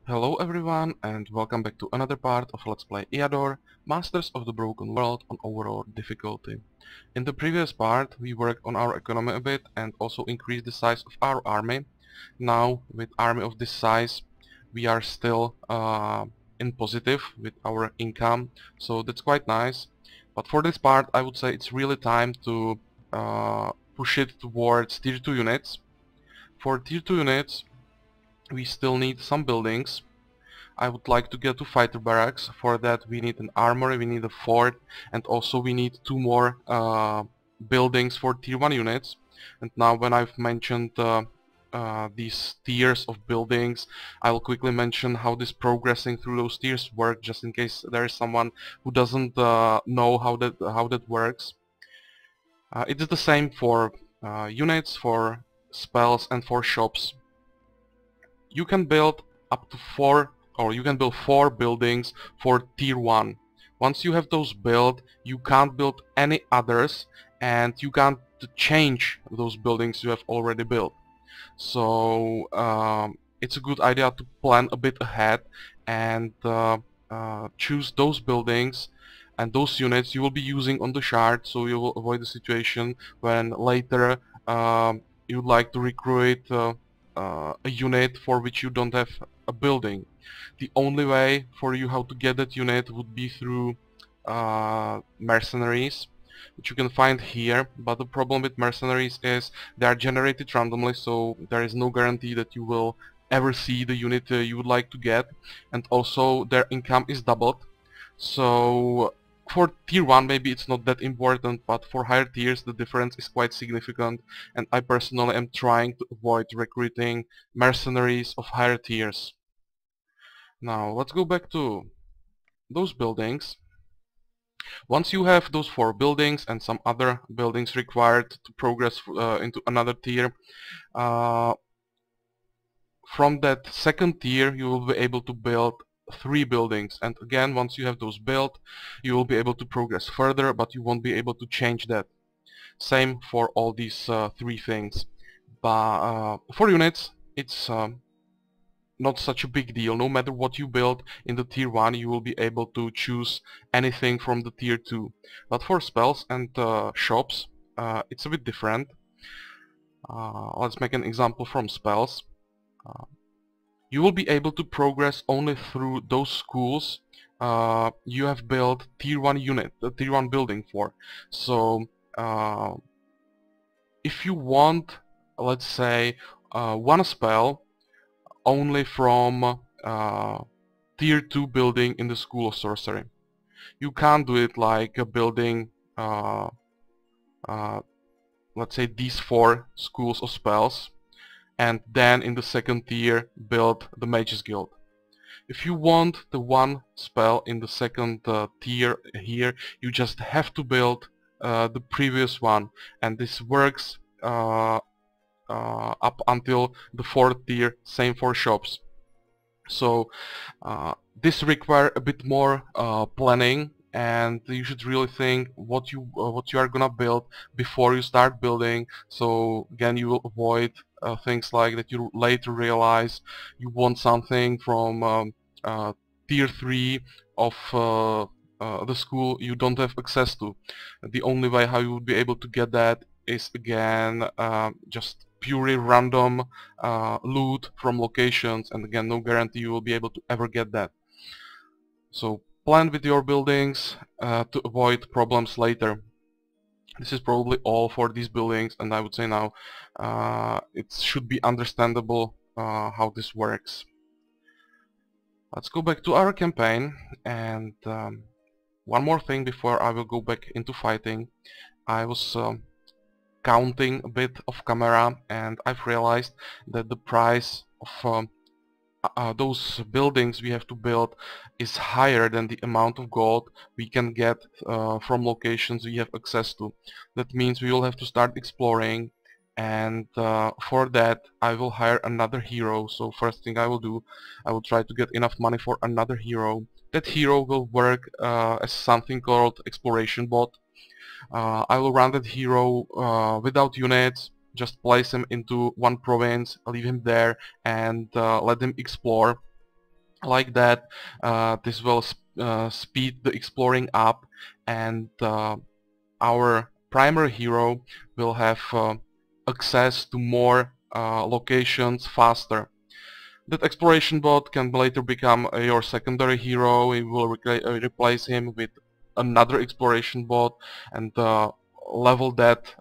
Hello everyone and welcome back to another part of Let's Play Eador, Masters of the Broken World on Overlord difficulty. In the previous part we worked on our economy a bit and also increased the size of our army. Now with army of this size we are still in positive with our income, so that's quite nice. But for this part I would say it's really time to push it towards tier 2 units. For tier 2 units we still need some buildings. I would like to get to fighter barracks. For that we need an armory, we need a fort, and also we need two more buildings for tier 1 units. And now when I've mentioned these tiers of buildings, I will quickly mention how this progressing through those tiers work, just in case there is someone who doesn't know how that works. It is the same for units, for spells, and for shops. You can build up to 4, or you can build 4 buildings for tier 1. Once you have those built, you can't build any others and you can't change those buildings you have already built. So it's a good idea to plan a bit ahead and choose those buildings and those units you will be using on the shard, so you will avoid the situation when later you'd like to recruit a unit for which you don't have a building. The only way for you how to get that unit would be through mercenaries, which you can find here, but the problem with mercenaries is they are generated randomly, so there is no guarantee that you will ever see the unit you would like to get, and also their income is doubled. So for tier 1 maybe it's not that important, but for higher tiers the difference is quite significant, and I personally am trying to avoid recruiting mercenaries of higher tiers. Now let's go back to those buildings. Once you have those 4 buildings and some other buildings required to progress into another tier, from that second tier you will be able to build 3 buildings, and again once you have those built you will be able to progress further, but you won't be able to change that. Same for all these 3 things. But for units it's not such a big deal. No matter what you build in the tier 1 you will be able to choose anything from the tier 2. But for spells and shops it's a bit different. Let's make an example from spells. You will be able to progress only through those schools you have built tier 1 unit, the tier 1 building for. So if you want, let's say, one spell only from tier 2 building in the School of Sorcery, you can't do it like a building, let's say, these 4 schools of spells, and then in the second tier build the Mages Guild. If you want the one spell in the second tier here, you just have to build the previous one, and this works up until the 4th tier, same for shops. So this requires a bit more planning, and you should really think what you are gonna build before you start building. So again, you will avoid things like that you later realize you want something from tier 3 of the school you don't have access to. The only way how you would be able to get that is again just purely random loot from locations, and again no guarantee you will be able to ever get that. So plan with your buildings to avoid problems later. This is probably all for these buildings, and I would say now it should be understandable how this works. Let's go back to our campaign, and one more thing before I will go back into fighting. I was counting a bit off camera, and I've realized that the price of those buildings we have to build is higher than the amount of gold we can get from locations we have access to. That means we will have to start exploring, and for that I will hire another hero. So first thing I will do, I will try to get enough money for another hero. That hero will work as something called exploration bot. I will run that hero without units, just place him into one province, leave him there, and let him explore. Like that, this will speed the exploring up, and our primary hero will have access to more locations faster. That exploration bot can later become your secondary hero. You will replace him with another exploration bot and level that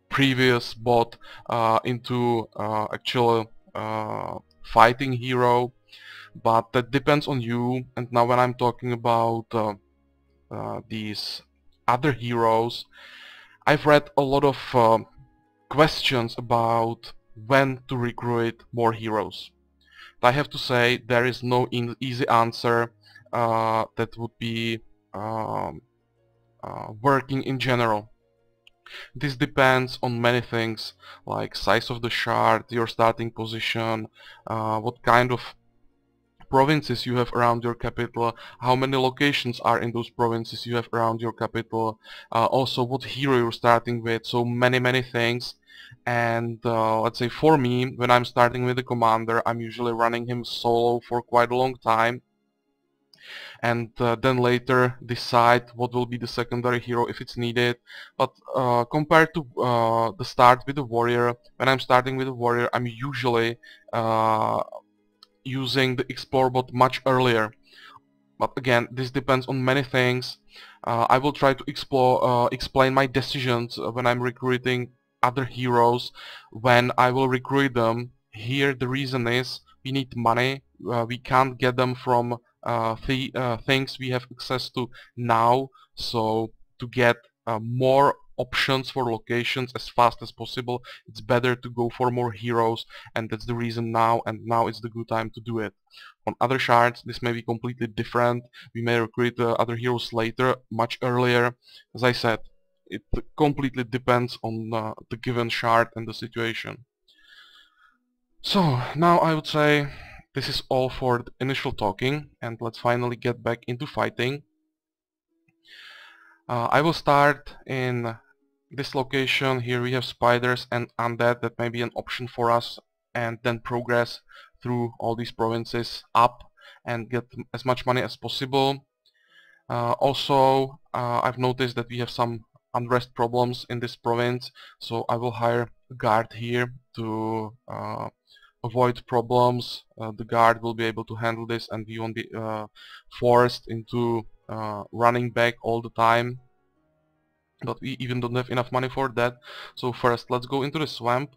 previous bot into actual fighting hero. But that depends on you. And now when I'm talking about these other heroes, I've read a lot of questions about when to recruit more heroes. I have to say there is no easy answer that would be um, working in general. This depends on many things like size of the shard, your starting position, what kind of provinces you have around your capital, how many locations are in those provinces you have around your capital, also what hero you're starting with, so many things. And let's say for me, when I'm starting with the commander, I'm usually running him solo for quite a long time, and then later decide what will be the secondary hero if it's needed. But compared to the start with the warrior, when I'm starting with the warrior, I'm usually using the explorebot much earlier. But again, this depends on many things. I will try to explain my decisions when I'm recruiting other heroes, when I will recruit them. Here the reason is we need money. We can't get them from the things we have access to now. So to get more options for locations as fast as possible, it's better to go for more heroes, and that's the reason now, and now is the good time to do it. On other shards, this may be completely different. We may recruit other heroes later, much earlier. As I said, it completely depends on the given shard and the situation. So now I would say this is all for the initial talking, and let's finally get back into fighting. I will start in this location. Here we have spiders and undead. That may be an option for us, and then progress through all these provinces up and get as much money as possible. Also, I've noticed that we have some unrest problems in this province, so I will hire a guard here to avoid problems. The guard will be able to handle this, and we won't be forced into running back all the time. But we even don't have enough money for that. So first, let's go into the swamp.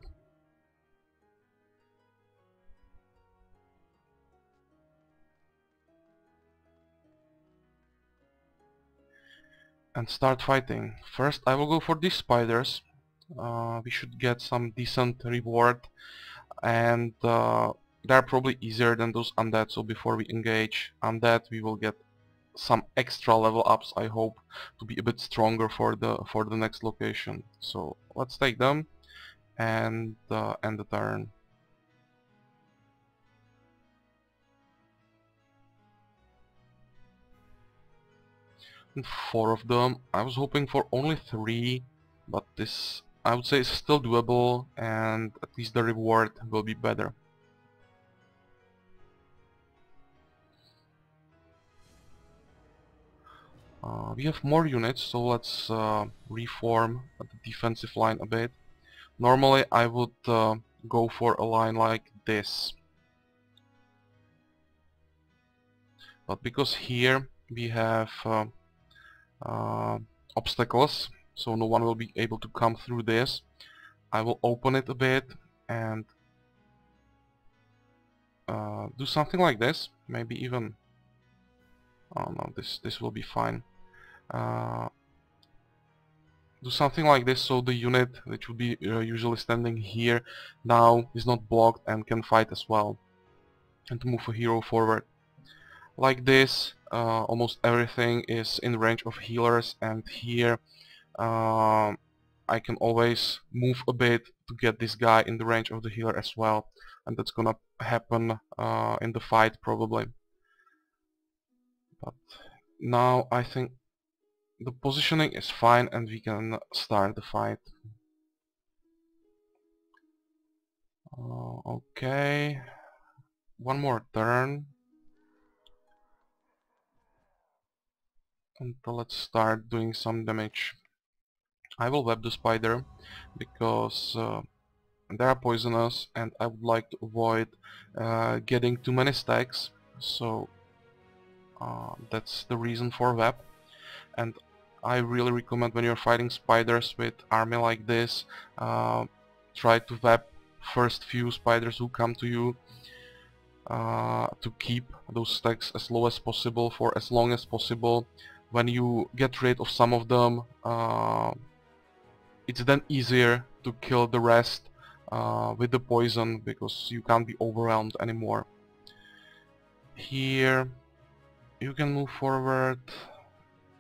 And start fighting. First, I will go for these spiders. We should get some decent reward, and they're probably easier than those undead. So before we engage undead, we will get some extra level ups, I hope, to be a bit stronger for the next location. So let's take them and end the turn. And 4 of them. I was hoping for only 3, but this, I would say, is still doable, and at least the reward will be better. We have more units, so let's reform the defensive line a bit. Normally I would go for a line like this, but because here we have obstacles, so no one will be able to come through this, I will open it a bit and do something like this. Maybe even, oh no, this will be fine. Do something like this, so the unit which would be usually standing here now is not blocked and can fight as well, and to move a hero forward. Like this, almost everything is in range of healers, and here I can always move a bit to get this guy in the range of the healer as well, and that's gonna happen in the fight probably. But now I think the positioning is fine and we can start the fight. Okay, one more turn. And let's start doing some damage. I will web the spider because they are poisonous and I would like to avoid getting too many stacks, so that's the reason for web. And I really recommend when you're fighting spiders with army like this, try to web first few spiders who come to you, to keep those stacks as low as possible for as long as possible. When you get rid of some of them, it's then easier to kill the rest with the poison, because you can't be overwhelmed anymore. Here you can move forward,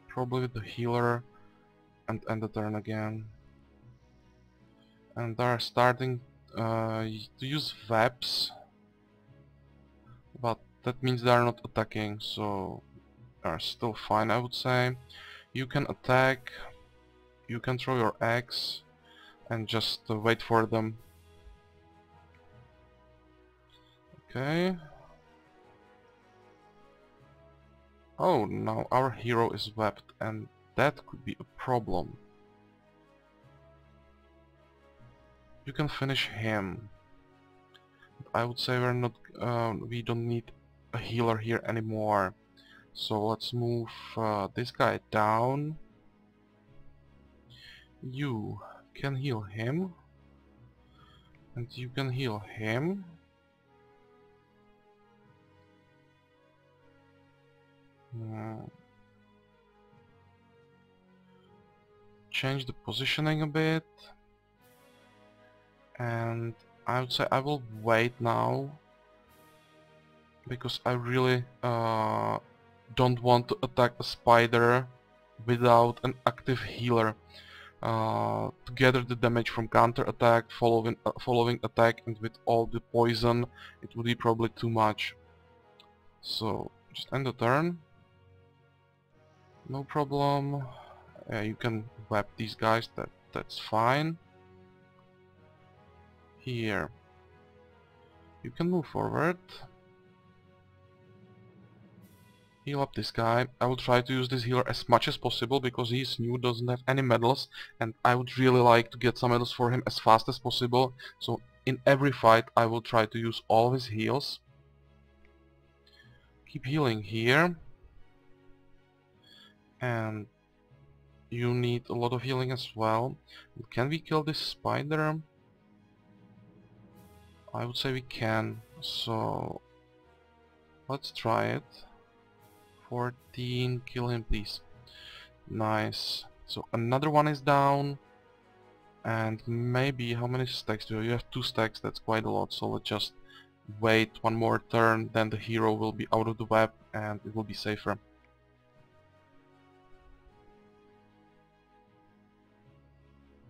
probably with the healer, and end the turn again. And they're starting to use webs, but that means they're not attacking, so they're still fine, I would say. You can attack, you can throw your axe, and just wait for them. Okay. Oh, now our hero is webbed, and that could be a problem. You can finish him. I would say we're not, we don't need a healer here anymore. So let's move this guy down. You can heal him, and you can heal him. Change the positioning a bit, and I would say I will wait now, because I really don't want to attack a spider without an active healer. To gather the damage from counter attack, following attack, and with all the poison, it would be probably too much. So just end the turn. No problem. You can web these guys. That's fine. Here you can move forward. Heal up this guy. I will try to use this healer as much as possible because he's new, doesn't have any medals, and I would really like to get some medals for him as fast as possible. So in every fight I will try to use all of his heals. Keep healing here. And you need a lot of healing as well. Can we kill this spider? I would say we can, so let's try it. 14, kill him please. Nice. So another one is down. And maybe, how many stacks do you have? You have 2 stacks, that's quite a lot, so let's just wait one more turn, then the hero will be out of the web and it will be safer.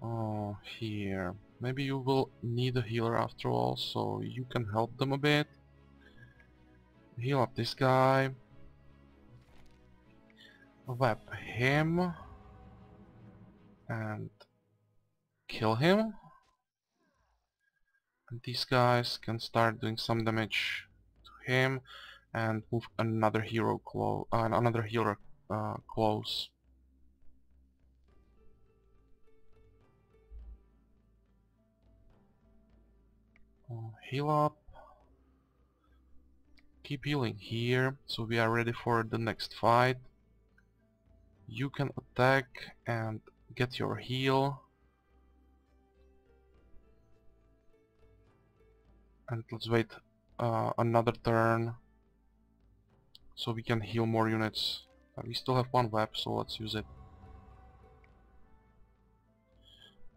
Oh, here. Maybe you will need a healer after all, so you can help them a bit. Heal up this guy. Web him. And kill him. And these guys can start doing some damage to him and move another hero another healer close. Heal up. Keep healing here, so we are ready for the next fight. You can attack and get your heal. And let's wait another turn so we can heal more units. We still have 1 web, so let's use it.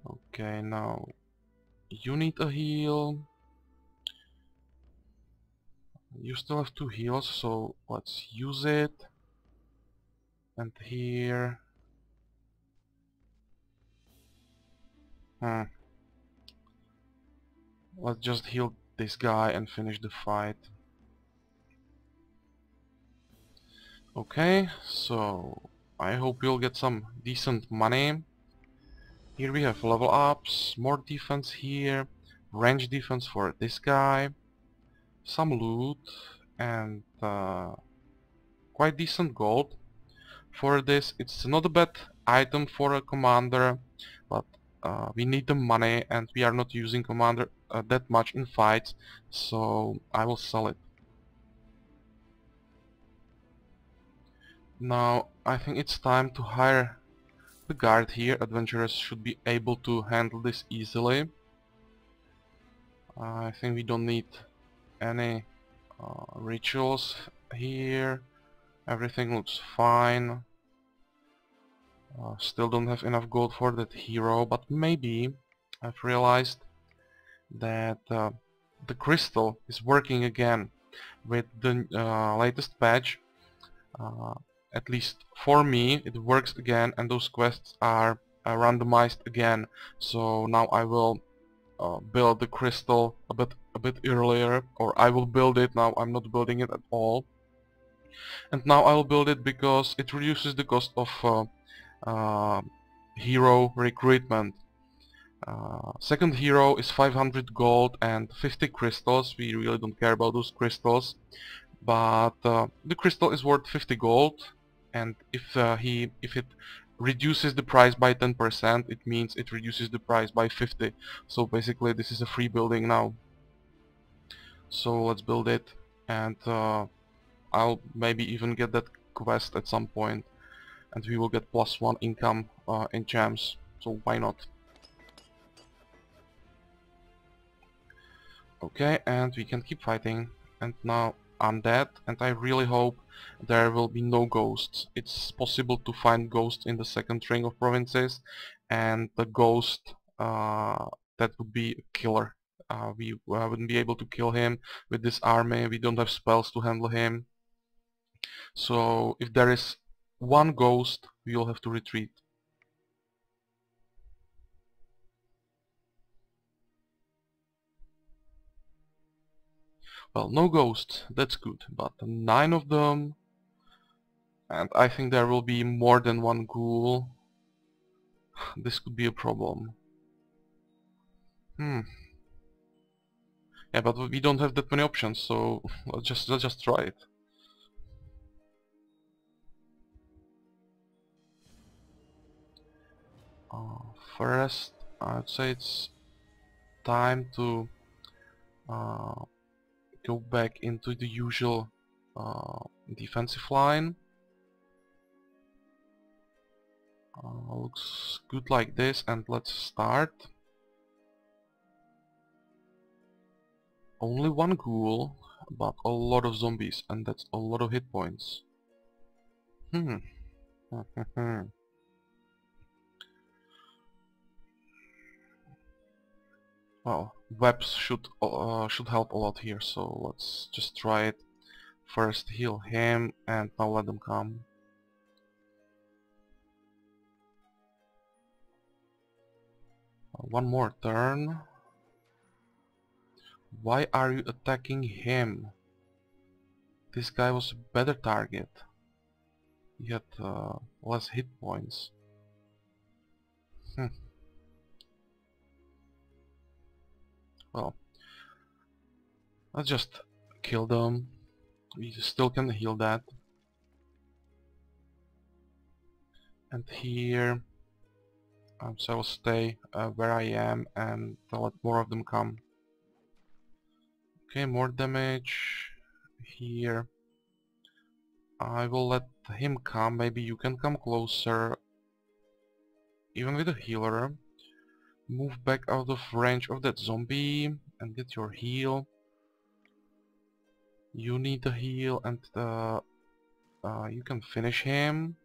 Okay, now you need a heal. You still have 2 heals, so let's use it. And here... let's just heal this guy and finish the fight. Okay, so I hope you'll get some decent money. Here we have level ups, more defense here, range defense for this guy, some loot, and quite decent gold. for this. It's not a bad item for a commander, but we need the money and we are not using commander that much in fights, so I will sell it. Now I think it's time to hire the guard here. Adventurers should be able to handle this easily. I think we don't need any rituals here. Everything looks fine. Still don't have enough gold for that hero, but maybe I've realized that the crystal is working again with the latest patch. At least for me it works again, and those quests are randomized again. So now I will build the crystal a bit earlier, or I will build it. Now I'm not building it at all, and now I will build it because it reduces the cost of hero recruitment. Second hero is 500 gold and 50 crystals. We really don't care about those crystals, but the crystal is worth 50 gold, and if it reduces the price by 10%, it means it reduces the price by 50. So basically this is a free building now. So let's build it, and I'll maybe even get that quest at some point, and we will get +1 income in gems, so why not? Okay, and we can keep fighting, and now I'm dead, and I really hope there will be no ghosts. It's possible to find ghosts in the second ring of provinces, and the ghost that would be a killer. We wouldn't be able to kill him with this army. We don't have spells to handle him. So if there is one ghost, we will have to retreat. Well, no ghosts, that's good, but 9 of them, and I think there will be more than one ghoul. This could be a problem. Yeah, but we don't have that many options, so let's just try it. First, I'd say it's time to go back into the usual defensive line. Looks good like this, and let's start. Only one ghoul, but a lot of zombies, and that's a lot of hit points. Well, webs should help a lot here, so let's just try it. First heal him, and now let them come. One more turn. Why are you attacking him? This guy was a better target. He had less hit points. Well, let's just kill them. We still can heal that. And here, so I will stay where I am and I'll let more of them come. Okay, more damage here. I will let him come. Maybe you can come closer. Even with a healer. Move back out of range of that zombie and get your heal. You need a heal, and you can finish him.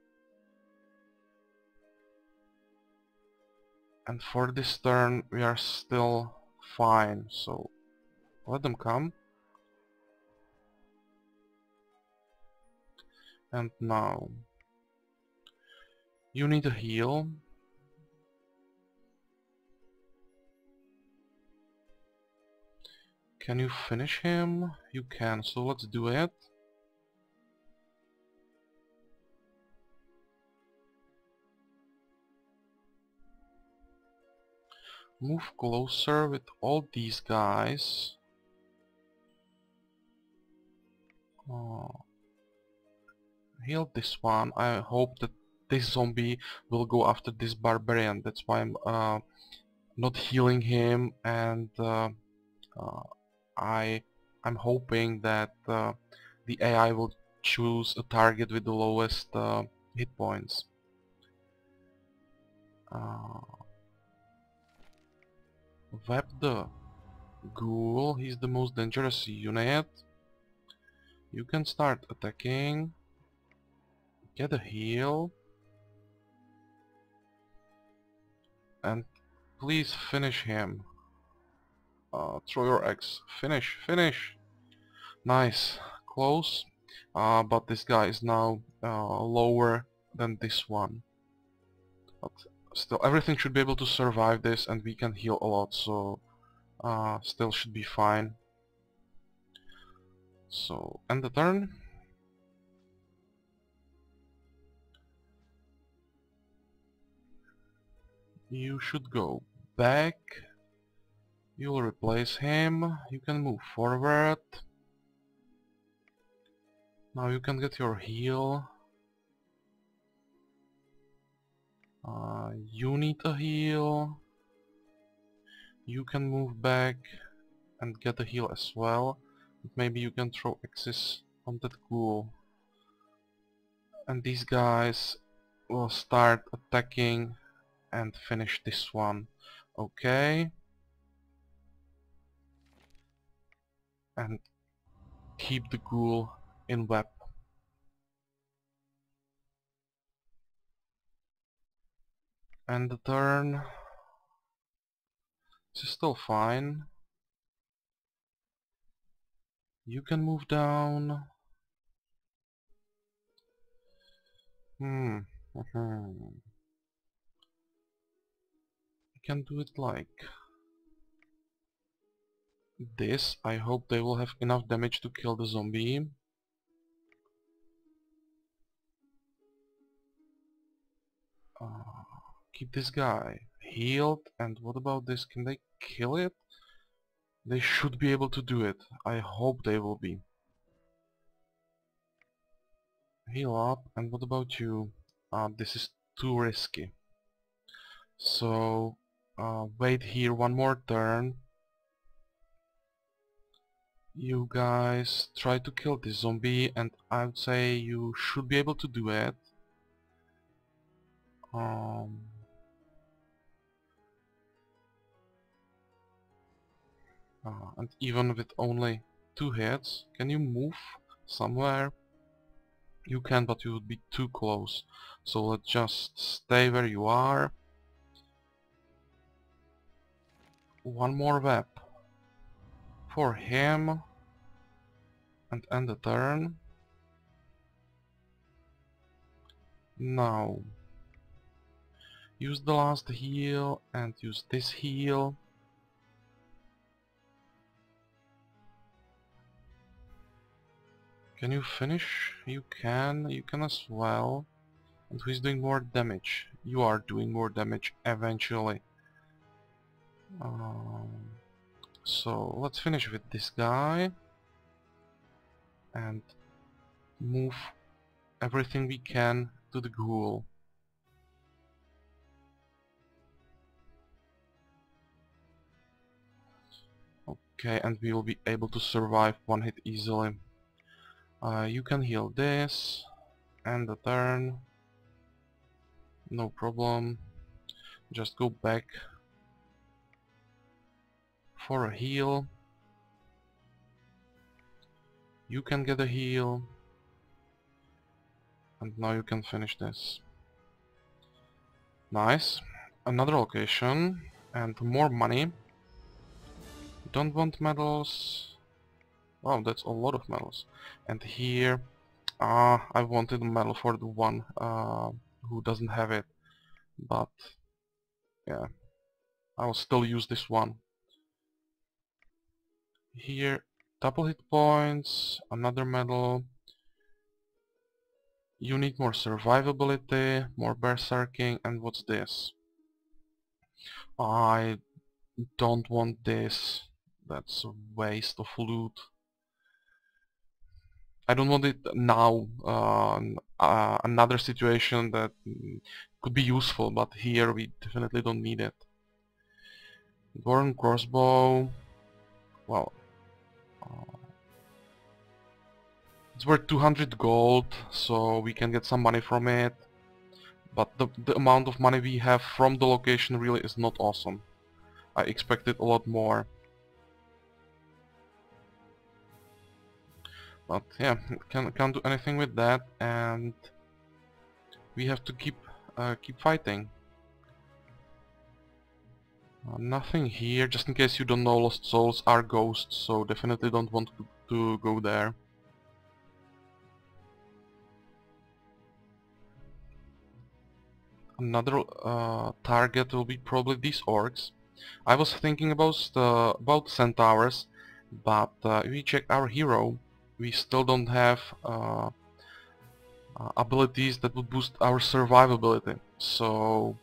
And for this turn we are still fine, so let them come. And now you need a heal. Can you finish him? You can, so let's do it. Move closer with all these guys. Heal this one. I hope that this zombie will go after this barbarian. That's why I'm not healing him, and uh, I'm hoping that the AI will choose a target with the lowest hit points. Web the ghoul. He's the most dangerous unit. You can start attacking. Get a heal. And please finish him. Throw your axe. Finish, finish. Nice. Close. But this guy is now lower than this one. But still, everything should be able to survive this, and we can heal a lot, so still should be fine. So, end the turn. You should go back. You'll replace him. You can move forward. Now you can get your heal. You need a heal. You can move back and get a heal as well. Maybe you can throw axes on that ghoul. And these guys will start attacking and finish this one. Okay. And keep the ghoul in web. And the turn. This is still fine. You can move down. You can do it like this. I hope they will have enough damage to kill the zombie. Keep this guy healed. And what about this? Can they kill it? They should be able to do it. I hope they will be. Heal up. And what about you? This is too risky. So wait here one more turn. You guys try to kill this zombie, and I would say you should be able to do it. And even with only 2 hits, can you move somewhere? You can, but you would be too close. So let's just stay where you are. One more web for him, and end the turn. Now use the last heal and use this heal. Can you finish? You can as well. And who is doing more damage? You are doing more damage eventually. So let's finish with this guy and move everything we can to the ghoul. Okay, and we will be able to survive one hit easily. You can heal this and the turn. No problem. Just go back for a heal. You can get a heal. And now you can finish this. Nice. Another location and more money. Don't want medals. Oh, that's a lot of medals. And here I wanted a medal for the one who doesn't have it. But yeah, I'll still use this one. Here, double hit points, another medal. You need more survivability, more berserking, and what's this? I don't want this. That's a waste of loot. I don't want it now. Another situation that could be useful, but here we definitely don't need it. Dwarven crossbow. Well, it's worth 200 gold, so we can get some money from it. But the amount of money we have from the location really is not awesome. I expected a lot more. But yeah, can't do anything with that, and we have to keep fighting. Nothing here, just in case you don't know, Lost Souls are ghosts, so definitely don't want to go there. Another target will be probably these orcs. I was thinking about centaurs, but if we check our hero, we still don't have abilities that would boost our survivability. So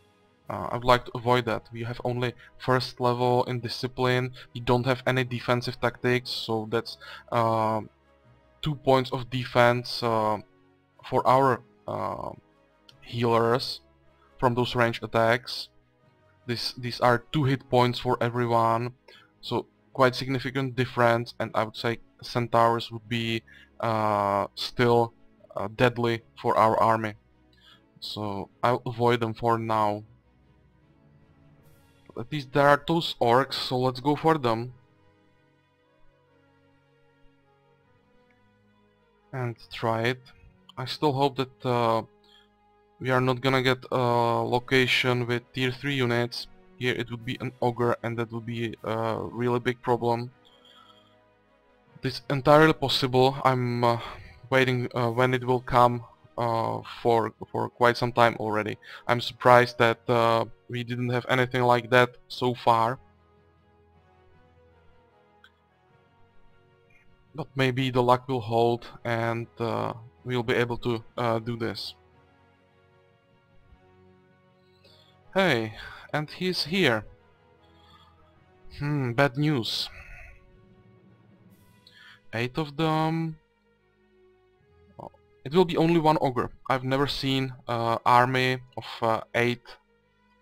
I would like to avoid that. We have only first level in discipline. We don't have any defensive tactics, so that's 2 points of defense for our healers from those range attacks. These are 2 hit points for everyone, so quite significant difference, and I would say centaurs would be still deadly for our army. So I'll avoid them for now. At least there are those orcs, so let's go for them. And try it. I still hope that we are not gonna get a location with tier 3 units. Here it would be an ogre, and that would be a really big problem. It's entirely possible. I'm waiting when it will come for quite some time already. I'm surprised that we didn't have anything like that so far. But maybe the luck will hold, and we'll be able to do this. Hey, and he's here. Bad news. 8 of them. Oh, it will be only 1 ogre. I've never seen an army of 8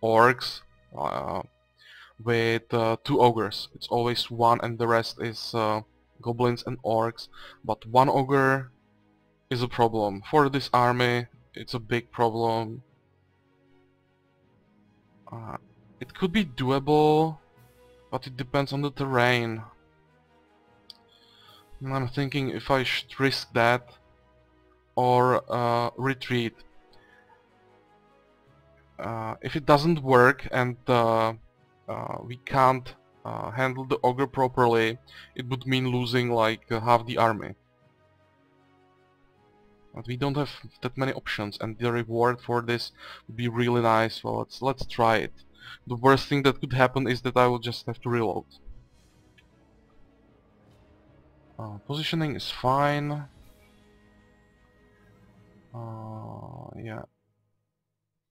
orcs with 2 ogres. It's always 1 and the rest is goblins and orcs. But 1 ogre is a problem. For this army, it's a big problem. It could be doable, but it depends on the terrain. I'm thinking if I should risk that or retreat. If it doesn't work and we can't handle the ogre properly, it would mean losing like half the army. But we don't have that many options, and the reward for this would be really nice. Well, let's try it. The worst thing that could happen is that I will just have to reload. Positioning is fine. Yeah.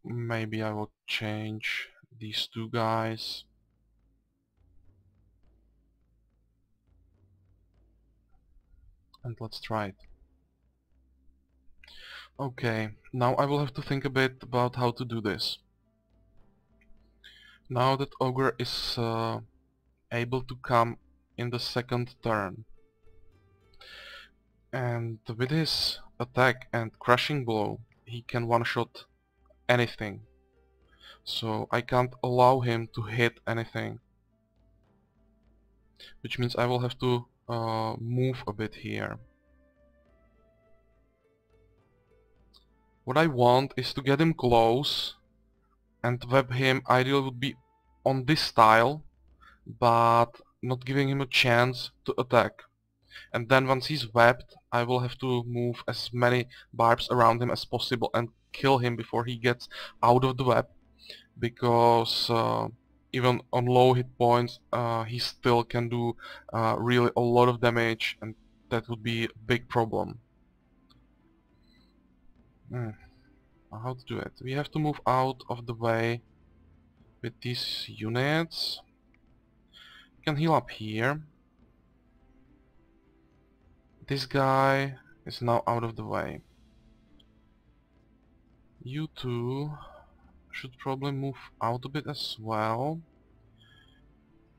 Maybe I will change these 2 guys. And let's try it. Okay, now I will have to think a bit about how to do this. Now that ogre is able to come in the second turn, and with his attack and crushing blow he can one-shot anything, so I can't allow him to hit anything, which means I will have to move a bit here. What I want is to get him close and web him. Ideal would be on this tile, but not giving him a chance to attack. And then once he's webbed, I will have to move as many barbs around him as possible and kill him before he gets out of the web, because even on low hit points he still can do really a lot of damage, and that would be a big problem. How to do it? We have to move out of the way with these units. We can heal up here. This guy is now out of the way. You two should probably move out a bit as well.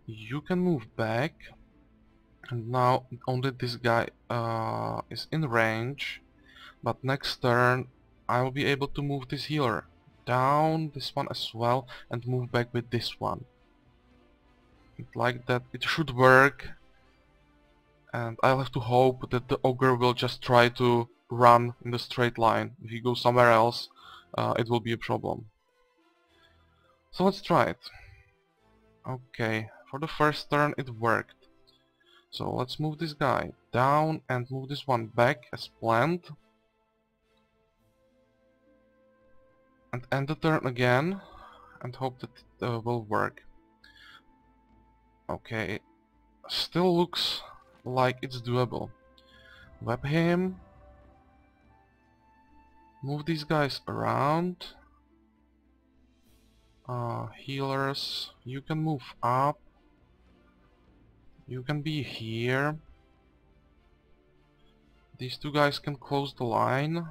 You can move back. And now only this guy is in range. But next turn I will be able to move this healer down, this one as well, and move back with this one. Like that it should work. And I'll have to hope that the ogre will just try to run in the straight line. If he goes somewhere else, it will be a problem. So let's try it. Okay, for the first turn it worked. So let's move this guy down and move this one back as planned. And end the turn again and hope that it will work. Okay, still looks like it's doable. Web him. Move these guys around. Healers, you can move up. You can be here. These two guys can close the line.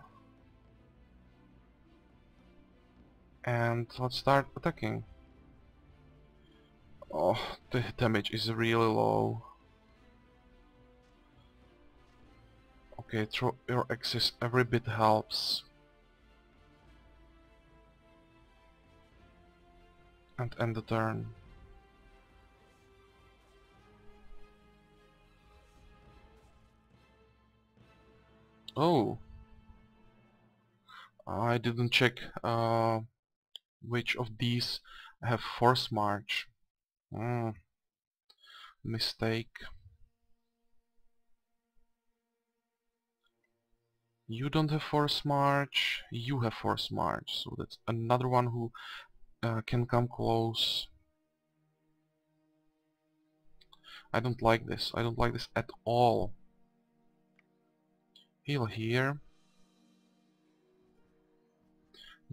And let's start attacking. Oh, the damage is really low. Okay, throw your axis, every bit helps. And end the turn. Oh, I didn't check which of these have force march. Mistake. You don't have force march, you have force march, so that's another one who can come close. I don't like this. I don't like this at all. Heal here.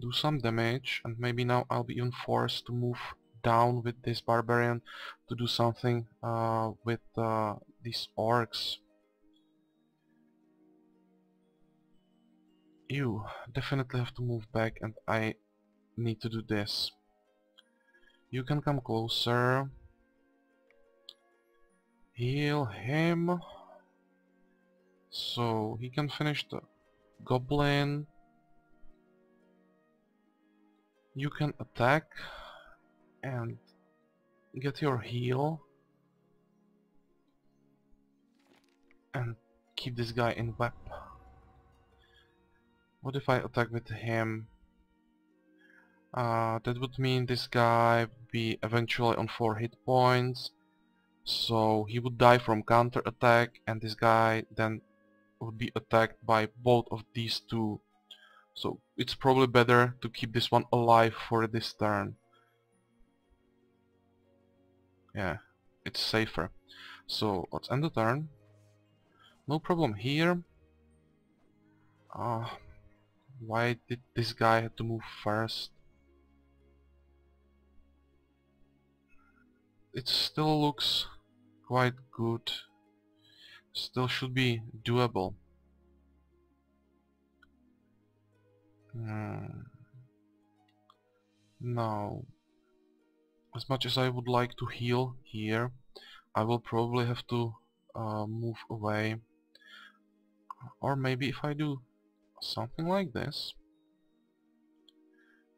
Do some damage, and maybe now I'll be even forced to move down with this barbarian to do something with these orcs. You definitely have to move back, and I need to do this. You can come closer. Heal him so he can finish the goblin. You can attack and get your heal and keep this guy in web. What if I attack with him? That would mean this guy would be eventually on 4 hit points, so he would die from counter attack, and this guy then would be attacked by both of these two. So it's probably better to keep this one alive for this turn. Yeah, it's safer. So let's end the turn. No problem here. Why did this guy have to move first? It still looks quite good. Still should be doable. No. As much as I would like to heal here, I will probably have to move away. Or maybe if I do something like this,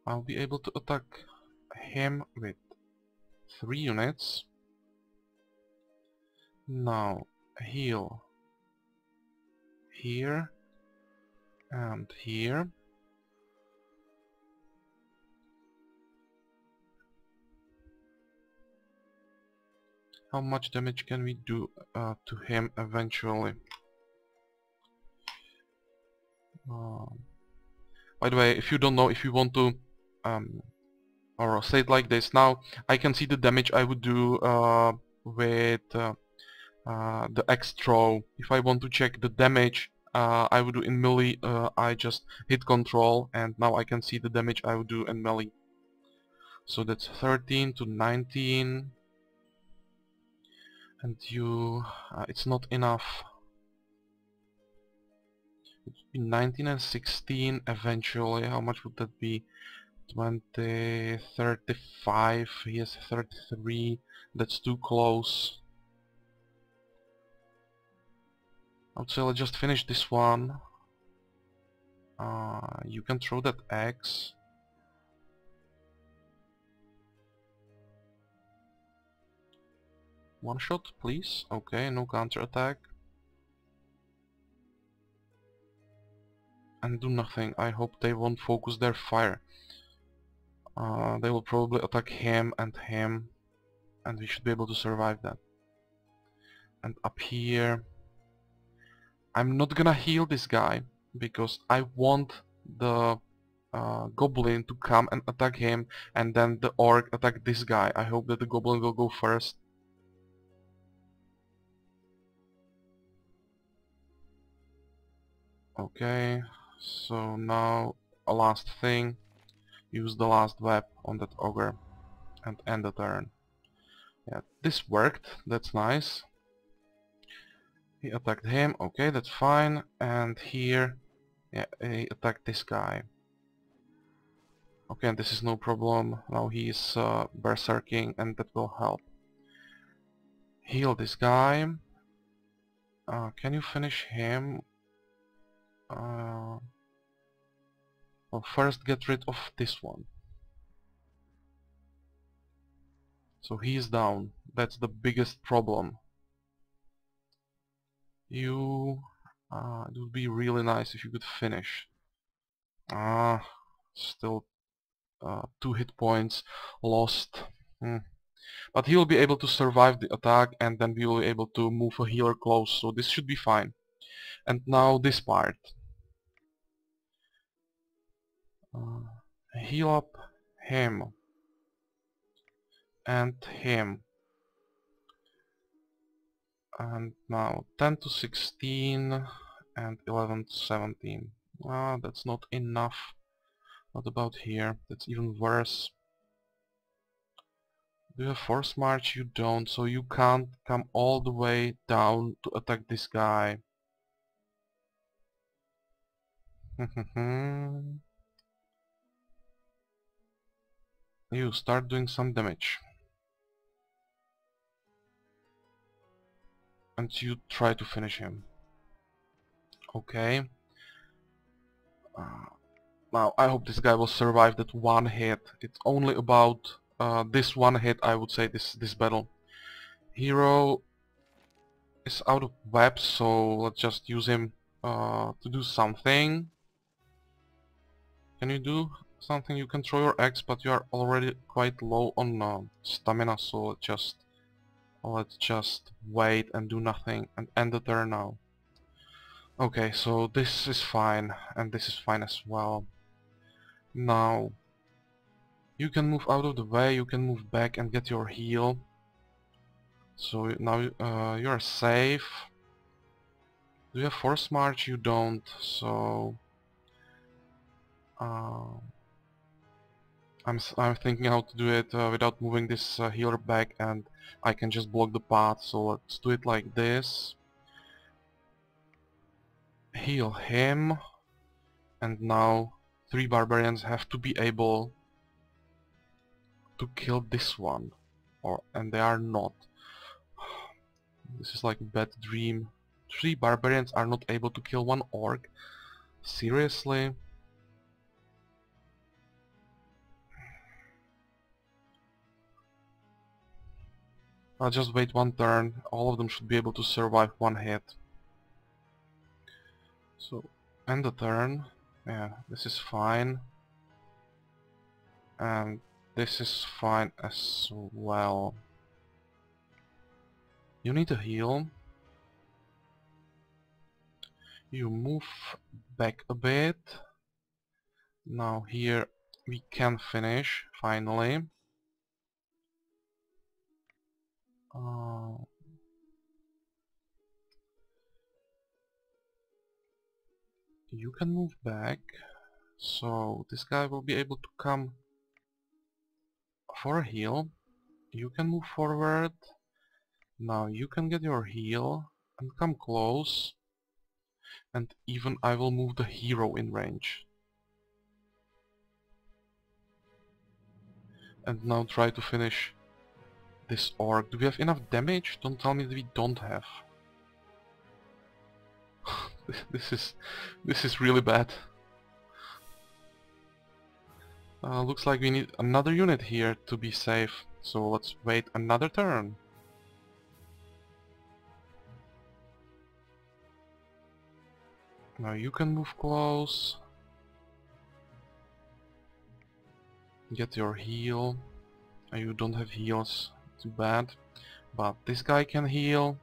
I'll be able to attack him with 3 units. Now heal here and here. How much damage can we do to him eventually? By the way, if you don't know, if you want to or say it like this, now I can see the damage I would do with the X throw. If I want to check the damage I would do in melee, I just hit control and now I can see the damage I would do in melee. So that's 13 to 19, and you it's not enough. It would be 19 and 16 eventually. How much would that be? 20, 35, he has 33. That's too close. I would say let's just finish this one. You can throw that X. One shot, please. Okay, no counterattack. And do nothing. I hope they won't focus their fire. They will probably attack him, and we should be able to survive that. And up here, I'm not gonna heal this guy because I want the goblin to come and attack him, and then the orc attack this guy. I hope that the goblin will go first. Okay, so now a last thing. Use the last web on that ogre and end the turn. Yeah, this worked. That's nice. He attacked him. Okay, that's fine. And here, yeah, he attacked this guy. Okay, and this is no problem. Now he is berserking, and that will help. Heal this guy. Can you finish him? Well, first get rid of this one. So he is down. That's the biggest problem. You... it would be really nice if you could finish. Still 2 hit points lost. But he will be able to survive the attack, and then we will be able to move a healer close, so this should be fine. And now this part. Heal up him. And him. And now 10 to 16 and 11 to 17. That's not enough. What about here? That's even worse. Do you have force march? You don't, so you can't come all the way down to attack this guy. You start doing some damage. And you try to finish him. Okay. Now I hope this guy will survive that one hit. It's only about this one hit, I would say, this battle. Hero is out of webs, so let's just use him to do something. Can you do something? You can throw your X, but you are already quite low on stamina, so let's just wait and do nothing and end the turn now. Okay, so this is fine, and this is fine as well. Now, you can move out of the way, you can move back and get your heal. So now you are safe. Do you have force march? You don't, so... I'm thinking how to do it without moving this healer back, and I can just block the path, so let's do it like this. Heal him, and now 3 barbarians have to be able to kill this one, and they are not. This is like a bad dream. 3 barbarians are not able to kill 1 orc? Seriously? I'll just wait 1 turn. All of them should be able to survive 1 hit. So, end the turn. Yeah, this is fine. And this is fine as well. You need to heal. You move back a bit. Now here we can finish, finally. You can move back, so this guy will be able to come for a heal. You can move forward. Now you can get your heal and come close. and even I will move the hero in range. And now try to finish this orc. Do we have enough damage? Don't tell me that we don't have. This is really bad. Looks like we need another unit here to be safe. So let's wait another turn. Now you can move close. Get your heal. You don't have heals. Too bad. But this guy can heal.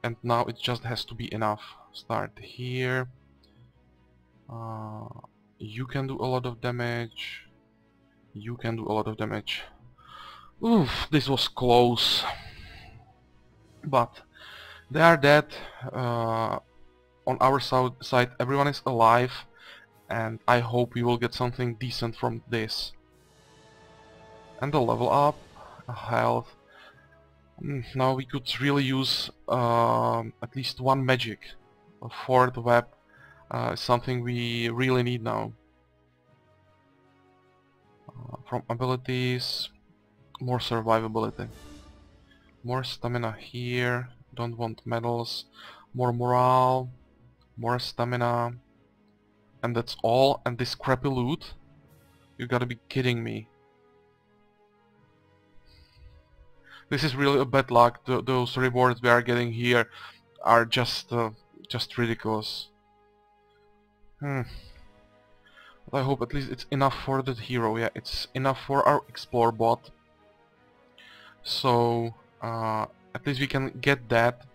And now it just has to be enough. Start here. You can do a lot of damage. You can do a lot of damage. Oof, this was close. But they are dead. On our side everyone is alive. And I hope we will get something decent from this. And a level up. A health. Now we could really use at least one magic. A fourth web is something we really need now. From abilities, more survivability. More stamina here, don't want medals. More morale, more stamina. And that's all, and this crappy loot? You gotta be kidding me. This is really a bad luck. Those rewards we are getting here are just ridiculous. But I hope at least it's enough for the hero. Yeah, it's enough for our explorebot. So at least we can get that.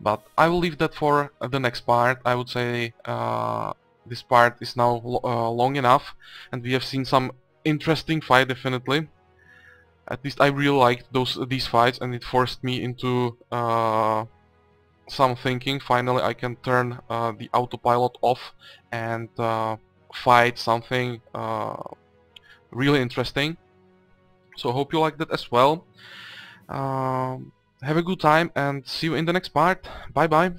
But I will leave that for the next part. I would say this part is now long enough, and we have seen some interesting fight definitely. At least I really liked these fights, and it forced me into some thinking. Finally I can turn the autopilot off and fight something really interesting. So hope you like that as well. Have a good time and see you in the next part. Bye bye.